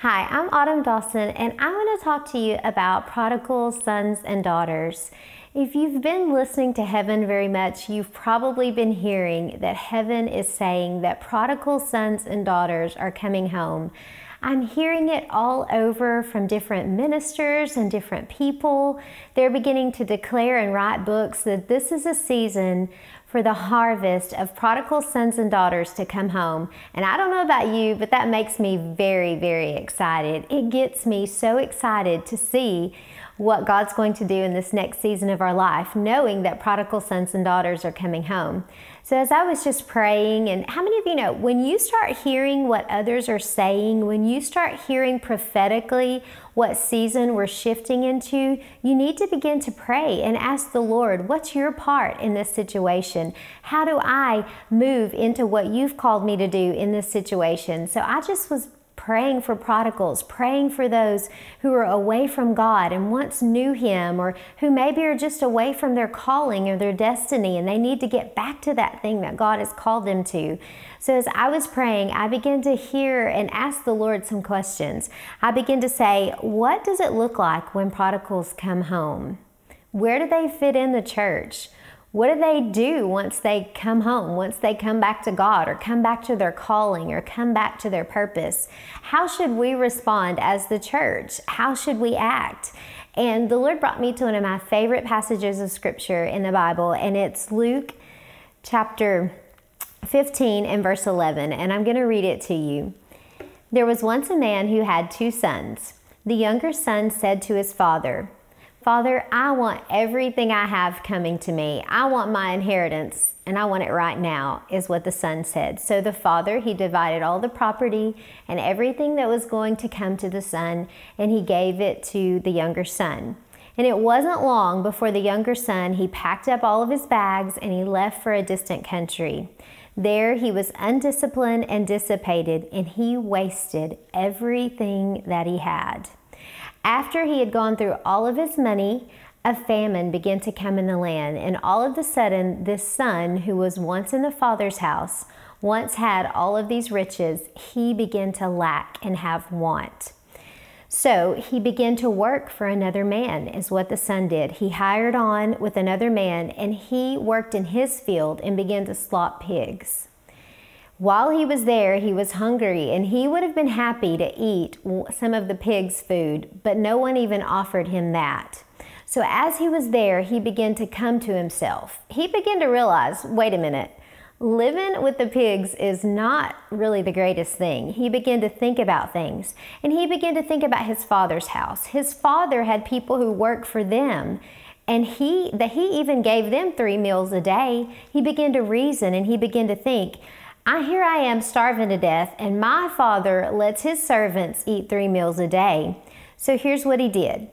Hi, I'm Dawson, and I want to talk to you about prodigal sons and daughters. If you've been listening to heaven very much, you've probably been hearing that heaven is saying that prodigal sons and daughters are coming home. I'm hearing it all over from different ministers and different people. They're beginning to declare and write books that this is a season for the harvest of prodigal sons and daughters to come home. And I don't know about you, but that makes me very, very excited. It gets me so excited to see what God's going to do in this next season of our life, knowing that prodigal sons and daughters are coming home. So as I was just praying, and how many of you know, when you start hearing what others are saying, when you start hearing prophetically what season we're shifting into, you need to begin to pray and ask the Lord, what's your part in this situation? How do I move into what you've called me to do in this situation? So I just was praying for prodigals, praying for those who are away from God and once knew Him, or who maybe are just away from their calling or their destiny and they need to get back to that thing that God has called them to. So as I was praying, I began to hear and ask the Lord some questions. I began to say, what does it look like when prodigals come home? Where do they fit in the church? What do they do once they come home, once they come back to God or come back to their calling or come back to their purpose? How should we respond as the church? How should we act? And the Lord brought me to one of my favorite passages of scripture in the Bible, and it's Luke chapter 15 and verse 11, and I'm going to read it to you. There was once a man who had 2 sons. The younger son said to his father, "Father, I want everything I have coming to me. I want my inheritance, and I want it right now," is what the son said. So the father, he divided all the property and everything that was going to come to the son, and he gave it to the younger son. And it wasn't long before the younger son, he packed up all of his bags and he left for a distant country. There he was undisciplined and dissipated, and he wasted everything that he had. After he had gone through all of his money, a famine began to come in the land, and all of a sudden this son, who was once in the father's house, once had all of these riches, he began to lack and have want. So he began to work for another man, is what the son did. He hired on with another man, and he worked in his field and began to slaughter pigs. While he was there, he was hungry, and he would have been happy to eat some of the pigs' food, but no one even offered him that. So as he was there, he began to come to himself. He began to realize, wait a minute, living with the pigs is not really the greatest thing. He began to think about things, and he began to think about his father's house. His father had people who worked for them, and he even gave them 3 meals a day. He began to reason, and he began to think, here I am starving to death, and my father lets his servants eat 3 meals a day. So here's what he did.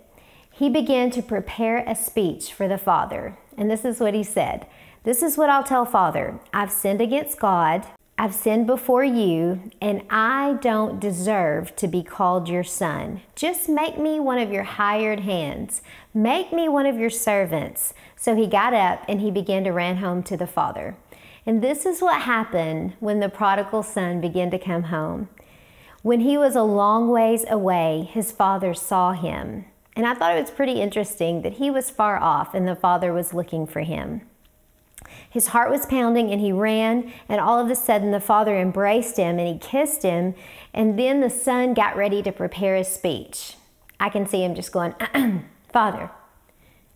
He began to prepare a speech for the father. And this is what he said. "This is what I'll tell Father. I've sinned against God. I've sinned before you, and I don't deserve to be called your son. Just make me one of your hired hands. Make me one of your servants." So he got up and he began to run home to the father. And this is what happened when the prodigal son began to come home. When he was a long ways away, his father saw him. And I thought it was pretty interesting that he was far off and the father was looking for him. His heart was pounding and he ran, and all of a sudden the father embraced him and he kissed him, and then the son got ready to prepare his speech. I can see him just going, "Father,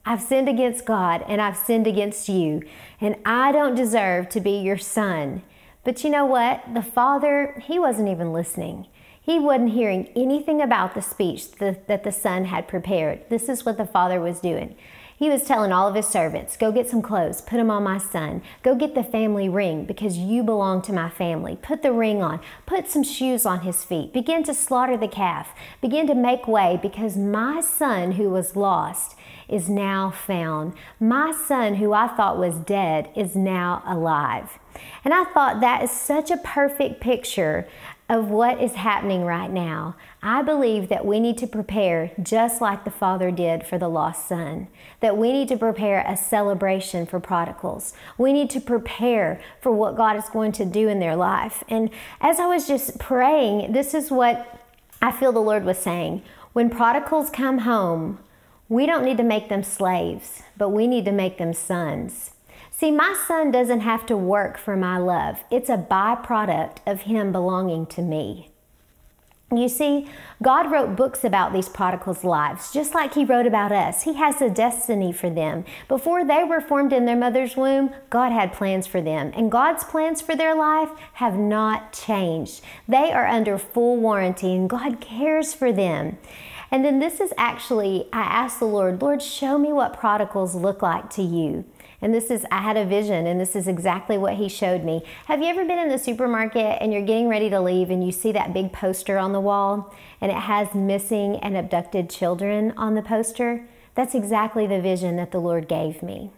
I've sinned against God and I've sinned against you, and I don't deserve to be your son." But you know what? The father, he wasn't even listening. He wasn't hearing anything about the speech that the son had prepared. This is what the father was doing. He was telling all of his servants, "Go get some clothes, put them on my son. Go get the family ring because you belong to my family. Put the ring on, put some shoes on his feet. Begin to slaughter the calf. Begin to make way because my son who was lost is now found. My son who I thought was dead is now alive." And I thought that is such a perfect picture of what is happening right now. I believe that we need to prepare just like the father did for the lost son, that we need to prepare a celebration for prodigals. We need to prepare for what God is going to do in their life. And as I was just praying, this is what I feel the Lord was saying, when prodigals come home, we don't need to make them slaves, but we need to make them sons. See, my son doesn't have to work for my love. It's a byproduct of him belonging to me. You see, God wrote books about these prodigals' lives, just like He wrote about us. He has a destiny for them. Before they were formed in their mother's womb, God had plans for them. And God's plans for their life have not changed. They are under full warranty, and God cares for them. And then this is actually, I asked the Lord, Lord, show me what prodigals look like to you. And I had a vision, and this is exactly what He showed me. Have you ever been in the supermarket and you're getting ready to leave and you see that big poster on the wall and it has missing and abducted children on the poster? That's exactly the vision that the Lord gave me.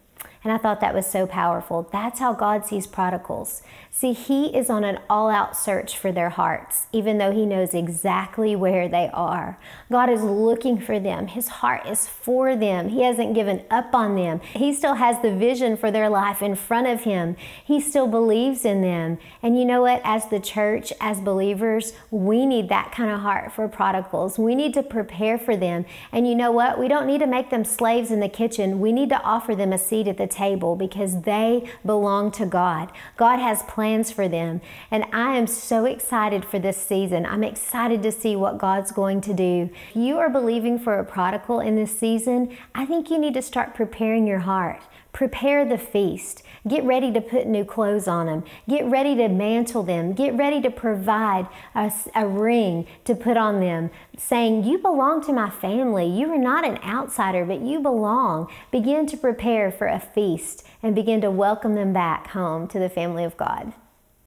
And I thought that was so powerful. That's how God sees prodigals. See, He is on an all-out search for their hearts, even though He knows exactly where they are. God is looking for them. His heart is for them. He hasn't given up on them. He still has the vision for their life in front of Him. He still believes in them. And you know what? As the church, as believers, we need that kind of heart for prodigals. We need to prepare for them. And you know what? We don't need to make them slaves in the kitchen. We need to offer them a seat at the table because they belong to God. God has plans for them. And I am so excited for this season. I'm excited to see what God's going to do. If you are believing for a prodigal in this season, I think you need to start preparing your heart. Prepare the feast. Get ready to put new clothes on them. Get ready to mantle them. Get ready to provide a ring to put on them, saying, you belong to my family. You are not an outsider, but you belong. Begin to prepare for a feast and begin to welcome them back home to the family of God.